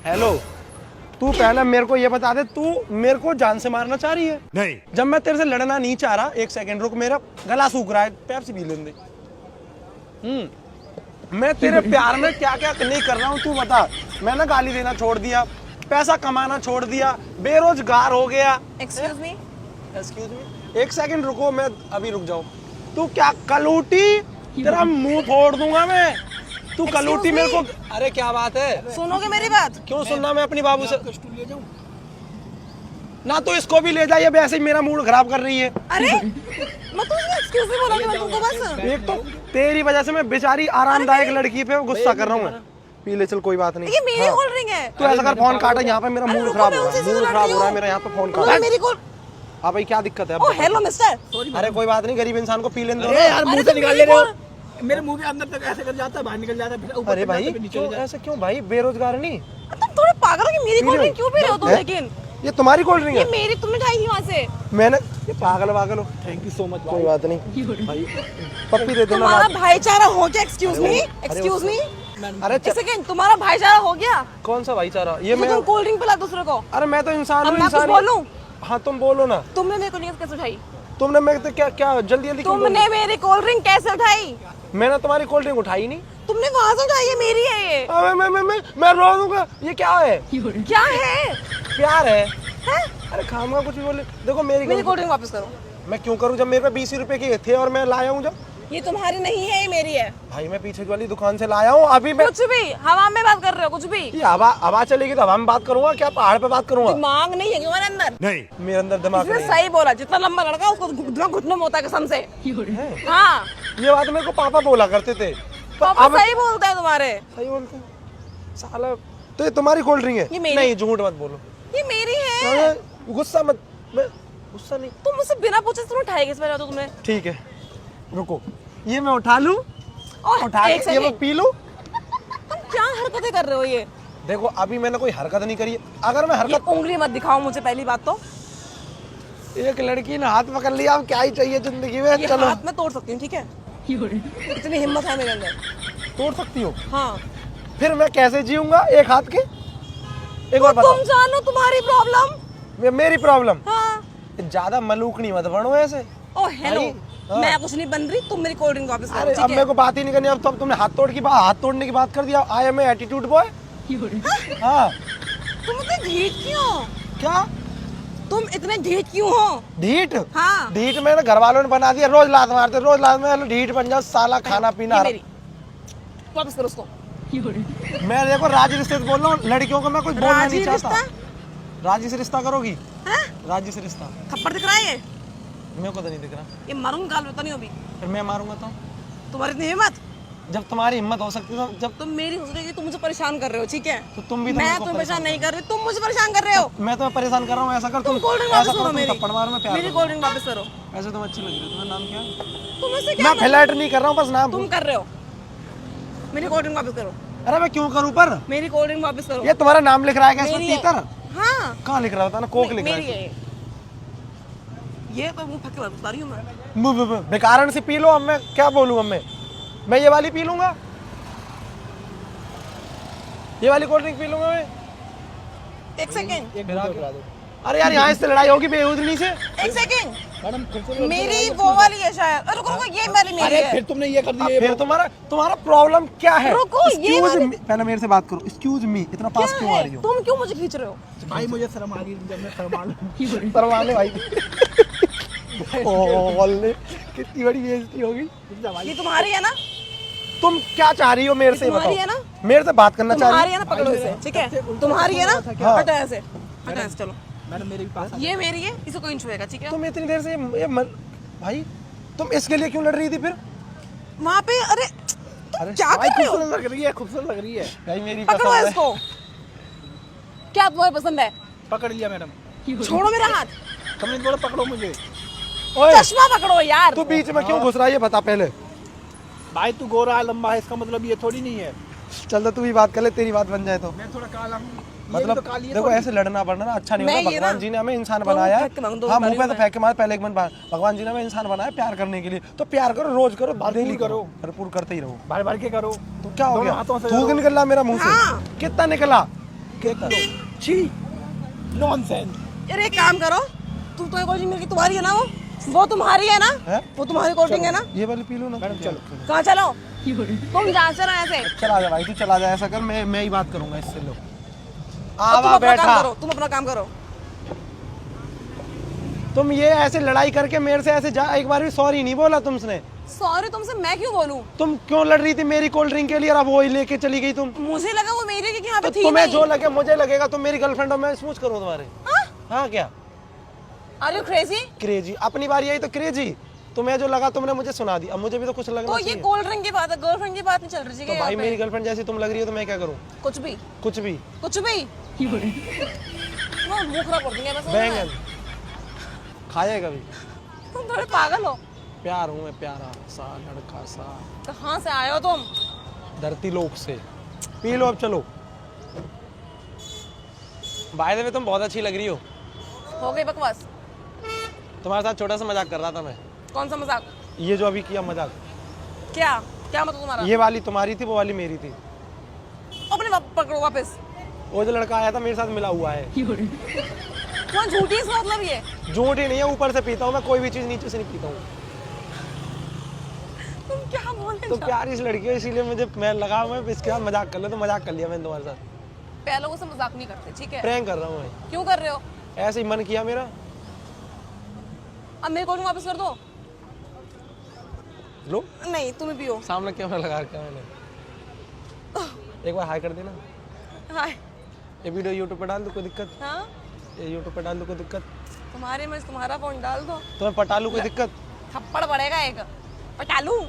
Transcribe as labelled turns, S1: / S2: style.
S1: Hello, तू पहले मेरे को ये बता दे, तू मेरे को जान से मारना चाह रही है?
S2: नहीं।
S1: जब मैं तेरे से लड़ना नहीं चाह रहा, एक सेकंड रुक, मेरा गला सूख रहा है, पेप्सी पी लेने दे। मैं तेरे प्यार में क्या क्या नहीं कर रहा हूँ तू बता। मैं ना गाली देना छोड़ दिया, पैसा कमाना छोड़ दिया, बेरोजगार हो गया।
S3: एक्सक्यूज मी,
S1: एक सेकंड रुको, मैं अभी रुक जाऊँ। तू क्या कलूटी, तेरा मुंह फोड़ दूंगा मैं। तू कलूटी मेरे को, अरे क्या बात है,
S3: सुनोगे मेरी बात?
S1: क्यों सुनना? मैं अपनी बाबू से ना, तो इसको भी ले जा, ये वैसे ही मेरा मूड खराब कर रही है।
S3: अरे मैं तो एक्सक्यूज मी बोला था मैं तुमको बस।
S1: एक तो तेरी वजह से मैं बेचारी आरामदायक लड़की पे गुस्सा कर रहा हूँ मैं। पी ले चल, कोई बात नहीं।
S3: ये मेरी कोल्ड ड्रिंक है।
S1: तू ऐसा कर, फोन काटा, यहाँ पे मेरा मूड खराब हो रहा है, मूड खराब हो रहा है मेरा, यहाँ पे फोन काटा।
S3: मेरी कोल्ड।
S1: हाँ भाई, क्या दिक्कत है?
S3: Oh hello mister.
S1: अरे कोई बात नहीं, गरीब इंसान को पी लेने दो।
S4: यार मुंह से निकाल ले रहे हो, मेरे मुंह के अंदर तक ऐसे कर जाता है, बाहर निकल जाता है, फिर ऊपर
S1: अरे भाई क्यों ऐसे, क्यों भाई? बेरोजगार नहीं?
S3: तुम थोड़े पागल हो कि मेरी कोल्ड ड्रिंक क्यों पी रहे हो तुम? लेकिन
S1: ये तुम्हारी कोल्ड ड्रिंक
S3: ये
S1: है?
S3: मेरी, तुमने ढाई थी वहाँ से।
S1: मैंने, ये पागल हो।
S4: Thank you so much.
S1: कोई बात नहीं भाई, पप्पी दे देना।
S3: तुम्हारा भाईचारा हो गया? एक्सक्यूज मी, एक्सक्यूज मी,
S1: अरे
S3: एक सेकंड, तुम्हारा भाईचारा हो गया?
S1: कौन सा भाईचारा? ये
S3: तुम
S1: मैं,
S3: कोल्ड ड्रिंक पिला दूसरे को।
S1: अरे मैं तो इंसान
S3: अब
S1: हूँ,
S3: मैं कुछ
S1: इंसान।
S3: बोलूं?
S1: हाँ तुम बोलो ना।
S3: तुमने मेरे को कैसे उठाई?
S1: तुमने मेरे तो क्या क्या जल्दी जल्दी क्यों बोल
S3: तुमने मेरी कोल्ड ड्रिंक कैसे उठाई?
S1: रही? मैंने तुम्हारी कोल्ड ड्रिंक उठाई नहीं।
S3: तुमने वहां से उठाई है, मेरी है ये।
S1: मैं रो दूंगा। ये क्या है?
S3: क्या है?
S1: प्यार है?
S3: हैं?
S1: अरे खाऊंगा कुछ भी बोले। देखो
S3: मेरी
S1: मेरी
S3: कोल्ड ड्रिंक वापस करो।
S1: मैं क्यों करूँ जब मेरे पे 20 रुपए के थे और मैं लाया हूँ? जब
S3: ये तुम्हारी नहीं है, ये मेरी है।
S1: भाई मैं पीछे वाली दुकान से लाया हूँ अभी। मैं
S3: कुछ भी हवा में बात कर रहे हो, कुछ भी।
S1: ये हवा चलेगी तो हवा में बात करूंगा क्या? पहाड़ पे बात करूंगा?
S3: दिमाग नहीं है तुम्हारे अंदर?
S2: नहीं।
S1: मेरे अंदर दिमाग
S3: इसने
S1: नहीं
S3: सही बोला, जितना लंबा लड़का उसको घुटनों में होता है कसम से।
S1: है।
S3: हाँ,
S1: ये बात मेरे को पापा बोला करते थे। तो
S3: पापा
S1: अब
S3: सही बोलते हैं तुम्हारे।
S1: सही बोलते हैं साला। तो ये तुम्हारी कोल्ड ड्रिंक है?
S3: ये मेरी।
S1: नहीं, झूठ मत बोलो।
S3: ये मेरी है।
S1: अरे, गुस्सा मत। मैं गुस्सा नहीं।
S3: तुम मुझसे बिना पूछे तुम उठाए किस पे? तुमने
S1: ठीक है रुको, ये मैं उठा लूं,
S3: और
S1: उठा
S3: एक
S1: के ये मैं
S3: सेकंड,
S1: पी लूं।
S3: तुम क्या हरकतें कर रहे हो? ये
S1: देखो अभी मैंने कोई हरकत नहीं करी है। अगर मैं
S3: ये
S1: हरकत,
S3: उंगली मत दिखाओ मुझे, पहली बात तो।
S1: एक लड़की ने हाथ पकड़ लिया, अब क्या ही चाहिए जिंदगी में?
S3: ये
S1: चलो,
S3: हाथ में तोड़ सकती हूँ, ठीक है? इतनी हिम्मत है मेरे अंदर।
S1: तोड़ सकती हो?
S3: हाँ,
S1: फिर मैं कैसे जीऊंगा एक हाथ के? एक और
S3: तुम
S1: बताओ।
S3: जानो तुम्हारी प्रॉब्लम।
S1: मेरी प्रॉब्लम?
S3: हाँ।
S1: ज्यादा मलूक नहीं मत बनो ऐसे।
S3: ओ हेलो,
S1: हाँ।
S3: मैं कुछ नहीं बन रही, तुम मेरी कोल्ड ड्रिंक वापस करो,
S1: अरे
S3: ठीक
S1: अब
S3: है?
S1: मेरे को बात ही नहीं करनी। अब तो तुमने हाथ तोड़ने की बात कर दिया। I am attitude boy. हाँ।
S3: तुम इतने ढीठ क्यों हो?
S1: क्या
S3: तुम इतने ढीठ क्यों हो?
S1: ढीठ?
S3: हाँ।
S1: ढीठ मैंने घर वालों ने बना दिया, रोज लात मारते, रोज लात में ढीठ बन जाओ साला। खाना पीना
S3: ये मेरी, वापस करो उसको।
S1: मैं देखो राजी रिश्ते से बोल रहा हूँ, लड़कियों को मैं कुछ बोलना
S3: राजी
S1: नहीं चाहता।
S3: रिश्ता?
S1: राजी से रिश्ता करोगी?
S3: हैं?
S1: राजी से रिश्ता?
S3: थप्पड़ दिख रहा है ये?
S1: मेरे को तो नहीं दिख रहा।
S3: ये मारूंगा, गाल बता नहीं अभी।
S1: फिर मैं मारूंगा तो?
S3: तुम्हारी इतनी हिम्मत?
S1: जब तुम्हारी हिम्मत हो सकती है तो जब
S3: तुम मेरी हो सकती, तुम मुझे परेशान कर रहे हो, ठीक है?
S1: तो तुम भी तो
S3: मैं
S1: मेरे को
S3: तुम्हें परेशान नहीं कर रही, तुम मुझे परेशान कर रहे हो।
S1: मैं तुम्हें परेशान कर रहा हूँ। ऐसा कर,
S3: तुम कोल्ड ड्रिंक
S1: ऐसा
S3: वापस
S1: करो,
S3: करो
S1: तुम
S3: मेरी।
S1: थप्पड़ मारो, मैं प्यार
S3: मेरी
S1: करूँ।
S3: कोल्ड ड्रिंक वापस करो।
S1: ऐसे तुम अच्छी लग रही हो। तुम्हारा नाम क्या है?
S3: तुम इससे क्या
S1: मैं फ्लैट नहीं कर रहा हूँ, बस नाम।
S3: तुम कर रहे हो। मेरी कोल्ड ड्रिंक वापस करो।
S1: अरे मैं क्यों करूँ पर?
S3: मेरी कोल्ड ड्रिंक वापस करो।
S1: ये तुम्हारा नाम लिख रहा है क्या इसमें?
S3: मेरी है।
S1: तीतर?
S3: हाँ,
S1: कहाँ लिख रहा होता ना? कोक लिख रहा
S3: मेरी
S1: है।
S3: है ये तो मुंह फके बता रही हूँ मैं।
S1: बेकारन से पी लो। अब मैं क्या बोलूँ? अब मैं ये वाली पी लूंगा, ये वाली कोल्ड ड्रिंक पी लूंगा मैं।
S3: एक सेकंड,
S1: अरे यार यहाँ इससे लड़ाई होगी बेउदनी से।
S3: एक सेकंड,
S4: मैडम फिर से
S3: मेरी वो वाली है शायद। रुको रुको, ये वाली मेरी
S4: अरे
S3: है।
S4: फिर तुमने ये कर
S1: अब
S4: दिया।
S1: फिर तुम्हारा प्रॉब्लम क्या है?
S3: रुको, ये
S1: Excuse
S3: वाली-
S1: me, पहले मेरे से बात करो। एक्सक्यूज मी, इतना पास
S3: क्या
S1: क्यों आ
S3: है?
S1: रही हो?
S3: तुम क्यों मुझे खींच रहे हो?
S4: भाई मुझे शर्म आ रही है, जब मैं शर्मा लूं।
S1: परवाने भाई। ओले, कितनी बड़ी बेइज्जती होगी।
S3: ये तुम्हारी है ना?
S1: तुम क्या चाह रही हो मेरे से?
S3: तुम्हारी
S1: बताओ।
S3: है ना?
S1: मेरे से बात करना चाह
S3: तुम्हारी
S1: रही
S3: है ना? पकड़ो इसे, ठीक है? तुम्हारी है ना?
S1: हाँ।
S3: हटो ऐसे, हटो ऐसे, चलो।
S4: मैडम मेरे भी पास
S3: ये मेरी है, इसे कोई नहीं छुएगा, ठीक है?
S1: तुम इतनी देर से भाई तुम इसके लिए क्यों लड़ रही थी फिर?
S3: वहाँ पे अरे
S1: अरे
S3: क्या कर रहे हो?
S4: खूबसूरत लग रही है, खूबसूरत लग रही है।
S1: भाई मेरी
S3: पकड़ो
S1: पसंद है।
S3: इसको। क्या तुम्हें पसंद है?
S4: पकड़ लिया मैडम।
S3: छोड़ो मेरा हाथ।
S4: तुमने बोला पकड़ो मुझे।
S1: ओए,
S3: चश्मा पकड़ो यार।
S1: तू बीच में क्यों घुस रहा है ये बता पहले।
S4: भाई तू गोरा है, लंबा है, इसका मतलब ये थोड़ी नहीं है।
S1: चल तो तू भी बात कर ले, तेरी बात बन जाए तो।
S4: मैं थोड़ा काला हूँ,
S1: मतलब
S4: तो काली है
S1: देखो
S4: थोड़ी।
S1: ऐसे लड़ना पड़ना ना अच्छा नहीं
S3: मैं
S1: होता।
S3: ये
S1: भगवान
S3: ना-
S1: जी ने हमें इंसान
S3: दो
S1: बनाया है।
S3: फेंक के मांग, दो
S1: हाँ मुंह
S3: बता
S1: पे
S3: रही
S1: तो
S3: हूँ
S1: फेंक के मार। पहले एक मिनट बात, भगवान जी ने हमें इंसान बनाया प्यार करने के लिए, तो प्यार करो, रोज करो, डेली करो, भरपूर करते ही रहो।
S4: भर भर के करो।
S1: तो क्या हो
S4: दोनों
S1: गया?
S4: हाथों से
S1: थूक
S4: करो।
S1: निकल रहा मेरा मुंह
S3: हाँ।
S1: से। कितना निकला? केक लो।
S4: छी नॉनसेंस।
S3: यार एक काम करो, तू तो कोल्ड ड्रिंक मिल गई, तुम्हारी है ना वो तुम्हारी है ना,
S1: है?
S3: वो तुम्हारी कोल्ड ड्रिंक है ना।
S1: ये वाली पी लो ना।
S4: मैडम चलो।
S3: कहाँ चलो, तुम जहाँ चलो ऐसे।
S1: चला जा भाई, तू चला जा, ऐसा कर, मैं ही बात करूंगा इससे। लो
S3: तुम
S1: आवा
S3: अपना काम
S1: बैठा।
S3: करो, तुम अपना काम करो।
S1: तुम ये ऐसे लड़ाई करके मेरे से ऐसे जा, एक बार भी सॉरी नहीं बोला तुमने।
S3: सॉरी तुमसे मैं क्यों बोलूं?
S1: तुम क्यों लड़ रही थी मेरी कोल्ड ड्रिंक के लिए, और अब वो ही लेके चली गई तुम।
S3: मुझे लगा वो मेरी क्योंकि यहाँ पे
S1: तो
S3: थी
S1: तुम्हें
S3: नहीं।
S1: जो लगे मुझे लगेगा, तुम मेरी गर्लफ्रेंड हो, मैं स्मूच करूँ तुम्हारे।
S3: हाँ?
S1: हाँ क्या
S3: Are you crazy?
S1: क्रेजी, अपनी बारी आई तो क्रेजी। तुम्हें जो लगा तुमने मुझे सुना दिया, अब मुझे भी तो कुछ लगना
S3: तो ये
S1: चाहिए।
S3: कोल्ड ड्रिंक की बात है, गर्लफ्रेंड की बात नहीं चल रही है।
S1: तो भाई मेरी गर्लफ्रेंड जैसी तुम लग रही हो, तो मैं क्या करूँ?
S3: कुछ भी
S1: कुछ भी।
S3: कुछ भी वो मुंह खराब कर देंगे बस।
S1: बैंगन खाए कभी?
S3: तुम थोड़े पागल हो।
S1: प्यार हूँ मैं, प्यारा सा लड़का सा,
S3: कहाँ से आए हो तुम?
S1: धरती लोक से। पी लो अब, चलो। बाय द वे तुम बहुत अच्छी लग रही हो।
S3: हो गई बकवास।
S1: तुम्हारे साथ छोटा सा मजाक कर रहा था मैं।
S3: कौन सा मजाक?
S1: ये जो अभी किया मजाक,
S3: क्या क्या मतलब तुम्हारा?
S1: ये वाली तुम्हारी थी, वो वाली मेरी थी।
S3: अपने पकड़ो वापस।
S1: वो जो लड़का आया था मेरे साथ मिला हुआ है।
S3: कौन झूठी इसका मतलब ये?
S1: झूठ ही नहीं है, ऊपर से पीता हूँ मैं, कोई भी चीज नीचे से नहीं पीता हूँ।
S3: तुम क्या बोल रहे
S1: तो
S3: हो?
S1: प्यारी सी लड़की है, इसीलिए मुझे मैं लगा मैं इसके साथ मजाक कर ले, तो मजाक कर लिया मैंने तुम्हारे साथ।
S3: पहले लोगों से मजाक नहीं करते, ठीक है?
S1: प्रैंक कर रहा हूँ मैं,
S3: क्यों कर रहे हो?
S1: ऐसे ही मन किया मेरा।
S3: अब मेरे कोल्ड ड्रिंक वापस कर दो।
S1: लो
S3: नहीं तुम ही पियो।
S1: सामने कैमरा लगा रखा है मैंने, एक बार हाई कर देना।
S3: हाय।
S1: ये वीडियो यूट्यूब पे डाल दो, कोई दिक्कत?
S3: हाँ
S1: ये यूट्यूब पे डाल दो, कोई दिक्कत?
S3: तुम्हारे में तुम्हारा फोन डाल दो,
S1: तुम्हें पटा लूं, कोई दिक्कत?
S3: थप्पड़ पड़ेगा एक। पटालू